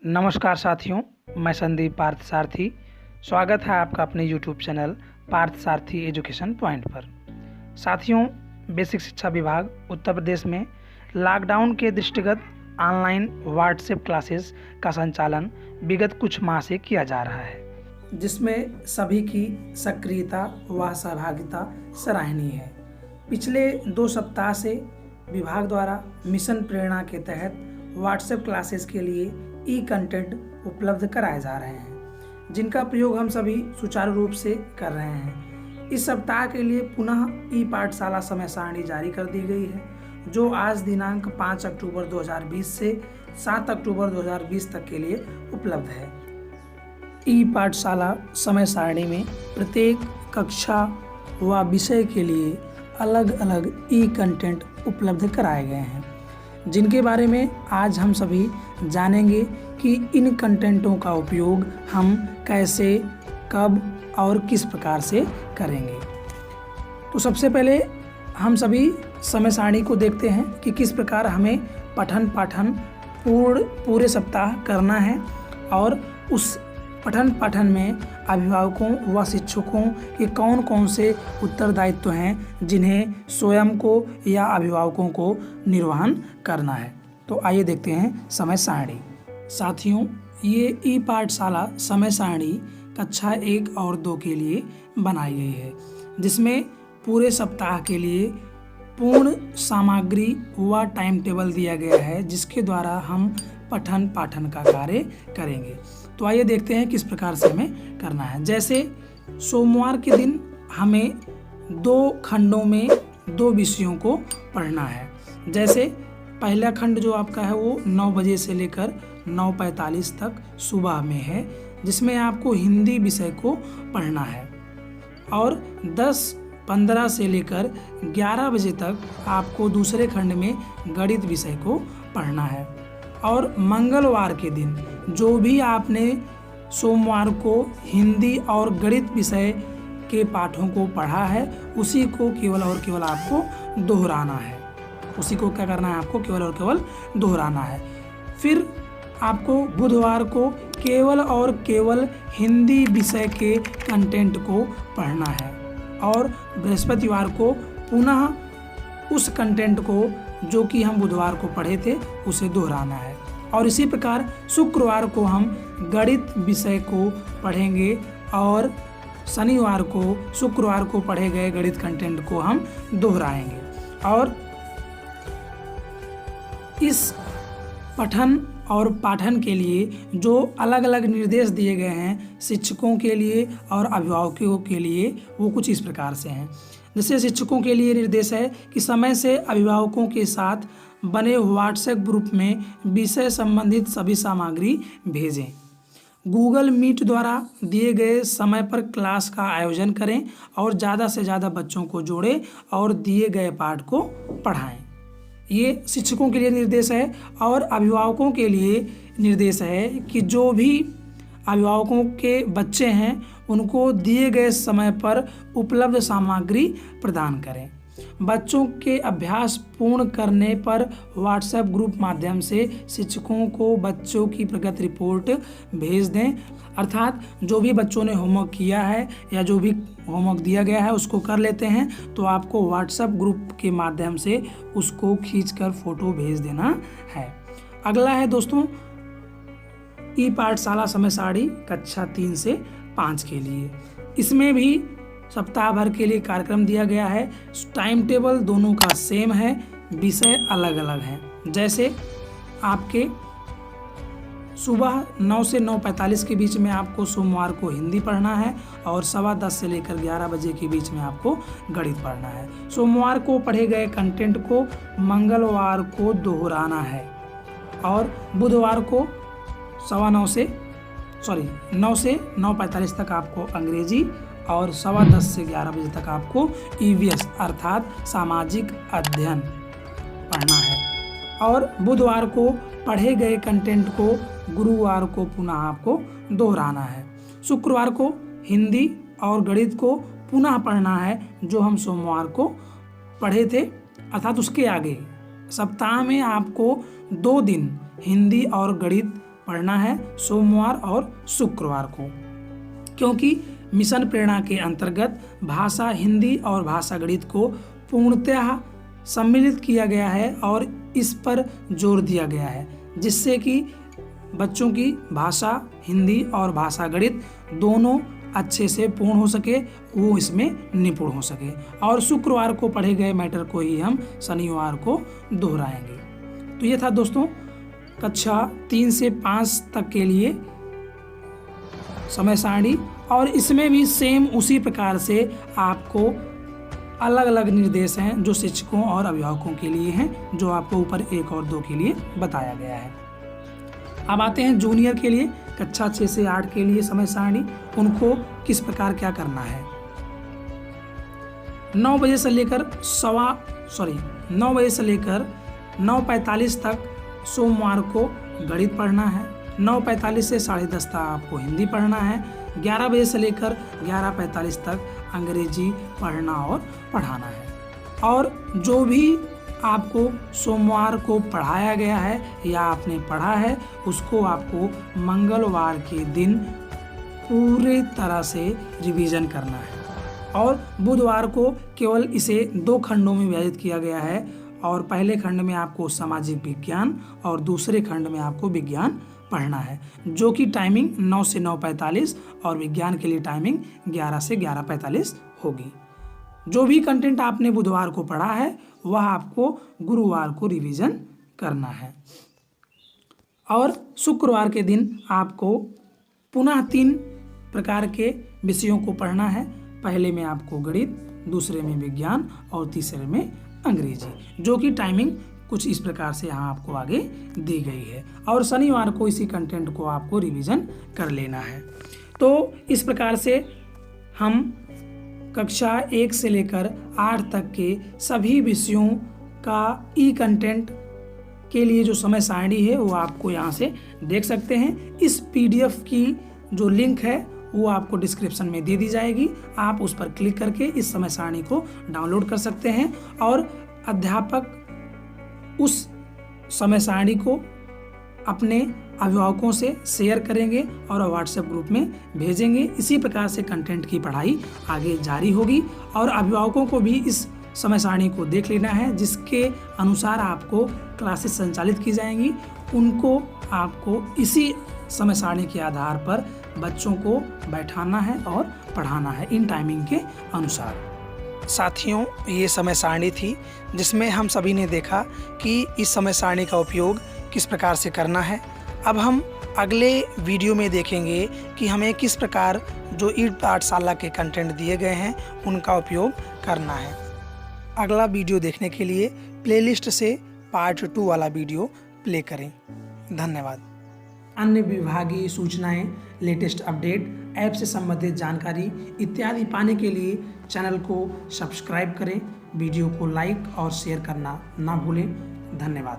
नमस्कार साथियों, मैं संदीप पार्थसारथी। स्वागत है आपका अपने YouTube channel Parthasarathi education point पर। साथियों, बेसिक शिक्षा विभाग उत्तर प्रदेश में लॉकडाउन के दृष्टिगत ऑनलाइन व्हाट्सएप क्लासेस का संचालन विगत कुछ माह से किया जा रहा है, जिसमें सभी की सक्रियता व सहभागिता सराहनीय है। पिछले 2 सप्ताह से विभाग द्वारा मिशन प्रेरणा के तहत व्हाट्सएप क्लासेस के लिए ई कंटेंट उपलब्ध कराए जा रहे हैं, जिनका प्रयोग हम सभी सुचारू रूप से कर रहे हैं। इस सप्ताह के लिए पुनः ई पाठशाला समय सारणी जारी कर दी गई है, जो आज दिनांक 5 अक्टूबर 2020 से 7 अक्टूबर 2020 तक के लिए उपलब्ध है। ई पाठशाला समय सारणी में प्रत्येक कक्षा व विषय के लिए अलग अलग ई कंटेंट उपलब्ध कराए गए हैं, जिनके बारे में आज हम सभी जानेंगे कि इन कंटेंटों का उपयोग हम कैसे, कब और किस प्रकार से करेंगे। तो सबसे पहले हम सभी समय सारणी को देखते हैं कि किस प्रकार हमें पठन पाठन पूरे सप्ताह करना है, और उस पठन पाठन में अभिभावकों व शिक्षकों के कौन कौन से उत्तरदायित्व हैं जिन्हें स्वयं को या अभिभावकों को निर्वहन करना है। तो आइए देखते हैं समय सारणी। साथियों, ये ई पाठशाला समय सारणी कक्षा 1 और 2 के लिए बनाई गई है, जिसमें पूरे सप्ताह के लिए पूर्ण सामग्री व टाइम टेबल दिया गया है, जिसके द्वारा हम पठन पाठन का कार्य करेंगे। तो आइए देखते हैं किस प्रकार से हमें करना है। जैसे सोमवार के दिन हमें 2 खंडों में 2 विषयों को पढ़ना है। जैसे पहला खंड जो आपका है वो 9 बजे से लेकर 9:45 तक सुबह में है, जिसमें आपको हिंदी विषय को पढ़ना है, और 10:15 से लेकर 11 बजे तक आपको दूसरे खंड में गणित विषय को पढ़ना है। और मंगलवार के दिन जो भी आपने सोमवार को हिंदी और गणित विषय के पाठों को पढ़ा है, उसी को केवल और केवल आपको दोहराना है। उसी को क्या करना है, आपको केवल और केवल दोहराना है। फिर आपको बुधवार को केवल और केवल हिंदी विषय के कंटेंट को पढ़ना है, और बृहस्पतिवार को पुनः उस कंटेंट को जो कि हम बुधवार को पढ़े थे उसे दोहराना है। और इसी प्रकार शुक्रवार को हम गणित विषय को पढ़ेंगे, और शनिवार को शुक्रवार को पढ़े गए गणित कंटेंट को हम दोहराएंगे। और इस पठन और पाठन के लिए जो अलग अलग निर्देश दिए गए हैं शिक्षकों के लिए और अभिभावकों के लिए, वो कुछ इस प्रकार से हैं। जैसे शिक्षकों के लिए निर्देश है कि समय से अभिभावकों के साथ बने व्हाट्सएप ग्रुप में विषय संबंधित सभी सामग्री भेजें। गूगल मीट द्वारा दिए गए समय पर क्लास का आयोजन करें, और ज़्यादा से ज़्यादा बच्चों को जोड़ें और दिए गए पाठ को पढ़ाएं। ये शिक्षकों के लिए निर्देश है। और अभिभावकों के लिए निर्देश है कि जो भी अभिभावकों के बच्चे हैं उनको दिए गए समय पर उपलब्ध सामग्री प्रदान करें। बच्चों के अभ्यास पूर्ण करने पर व्हाट्सएप ग्रुप माध्यम से शिक्षकों को बच्चों की प्रगति रिपोर्ट भेज दें। अर्थात जो भी बच्चों ने होमवर्क किया है या जो भी होमवर्क दिया गया है उसको कर लेते हैं, तो आपको व्हाट्सएप ग्रुप के माध्यम से उसको खींचकर फोटो भेज देना है। अगला है दोस्तों ई पाठशाला समय सारणी कक्षा 3 से 5 के लिए। इसमें भी सप्ताह भर के लिए कार्यक्रम दिया गया है। टाइम टेबल दोनों का सेम है, विषय अलग अलग हैं। जैसे आपके सुबह 9 से 9:45 के बीच में आपको सोमवार को हिंदी पढ़ना है, और 10:15 से लेकर 11 बजे के बीच में आपको गणित पढ़ना है। सोमवार को पढ़े गए कंटेंट को मंगलवार को दोहराना है, और बुधवार को 9 से 9:45 तक आपको अंग्रेजी, और 10:15 से 11 बजे तक आपको ईवीएस अर्थात सामाजिक अध्ययन पढ़ना है। और बुधवार को पढ़े गए कंटेंट को गुरुवार को पुनः आपको दोहराना है। शुक्रवार को हिंदी और गणित को पुनः पढ़ना है, जो हम सोमवार को पढ़े थे, अर्थात उसके आगे सप्ताह में आपको 2 दिन हिंदी और गणित पढ़ना है सोमवार और शुक्रवार को, क्योंकि मिशन प्रेरणा के अंतर्गत भाषा हिंदी और भाषा गणित को पूर्णतः सम्मिलित किया गया है और इस पर जोर दिया गया है, जिससे कि बच्चों की भाषा हिंदी और भाषा गणित दोनों अच्छे से पूर्ण हो सके, वो इसमें निपुण हो सके। और शुक्रवार को पढ़े गए मैटर को ही हम शनिवार को दोहराएंगे। तो ये था दोस्तों कक्षा 3 से 5 तक के लिए समय सारणी, और इसमें भी सेम उसी प्रकार से आपको अलग अलग निर्देश हैं जो शिक्षकों और अभिभावकों के लिए हैं, जो आपको ऊपर 1 और 2 के लिए बताया गया है। अब आते हैं जूनियर के लिए, कक्षा 6 से 8 के लिए समय सारणी, उनको किस प्रकार क्या करना है। 9 बजे से लेकर 9:45 तक सोमवार को गणित पढ़ना है। 9:45 से 10:30 तक आपको हिंदी पढ़ना है। 11 बजे से लेकर 11:45 तक अंग्रेजी पढ़ना और पढ़ाना है। और जो भी आपको सोमवार को पढ़ाया गया है या आपने पढ़ा है, उसको आपको मंगलवार के दिन पूरी तरह से रिवीजन करना है। और बुधवार को केवल इसे 2 खंडों में विभाजित किया गया है, और पहले खंड में आपको सामाजिक विज्ञान और दूसरे खंड में आपको विज्ञान पढ़ना है, जो कि टाइमिंग 9 से 9:45 और विज्ञान के लिए टाइमिंग 11 से 11:45 होगी। जो भी कंटेंट आपने बुधवार को पढ़ा है वह आपको गुरुवार को रिवीजन करना है। और शुक्रवार के दिन आपको पुनः 3 प्रकार के विषयों को पढ़ना है। पहले में आपको गणित, दूसरे में विज्ञान और तीसरे में अंग्रेजी, जो कि टाइमिंग कुछ इस प्रकार से यहाँ आपको आगे दी गई है। और शनिवार को इसी कंटेंट को आपको रिवीजन कर लेना है। तो इस प्रकार से हम कक्षा 1 से लेकर 8 तक के सभी विषयों का कंटेंट के लिए जो समय सारणी है वो आपको यहाँ से देख सकते हैं। इस PDF की जो लिंक है वो आपको डिस्क्रिप्शन में दे दी जाएगी। आप उस पर क्लिक करके इस समय सारणी को डाउनलोड कर सकते हैं, और अध्यापक उस समय सारणी को अपने अभिभावकों से शेयर करेंगे और व्हाट्सएप ग्रुप में भेजेंगे। इसी प्रकार से कंटेंट की पढ़ाई आगे जारी होगी, और अभिभावकों को भी इस समय सारणी को देख लेना है, जिसके अनुसार आपको क्लासेस संचालित की जाएंगी। उनको आपको इसी समय सारणी के आधार पर बच्चों को बैठाना है और पढ़ाना है इन टाइमिंग के अनुसार। साथियों, ये समय सारणी थी जिसमें हम सभी ने देखा कि इस समय सारणी का उपयोग किस प्रकार से करना है। अब हम अगले वीडियो में देखेंगे कि हमें किस प्रकार जो ईट पाठशाला के कंटेंट दिए गए हैं उनका उपयोग करना है। अगला वीडियो देखने के लिए प्लेलिस्ट से पार्ट 2 वाला वीडियो प्ले करें। धन्यवाद। अन्य विभागीय सूचनाएं, लेटेस्ट अपडेट, ऐप से संबंधित जानकारी इत्यादि पाने के लिए चैनल को सब्सक्राइब करें, वीडियो को लाइक और शेयर करना ना भूलें। धन्यवाद।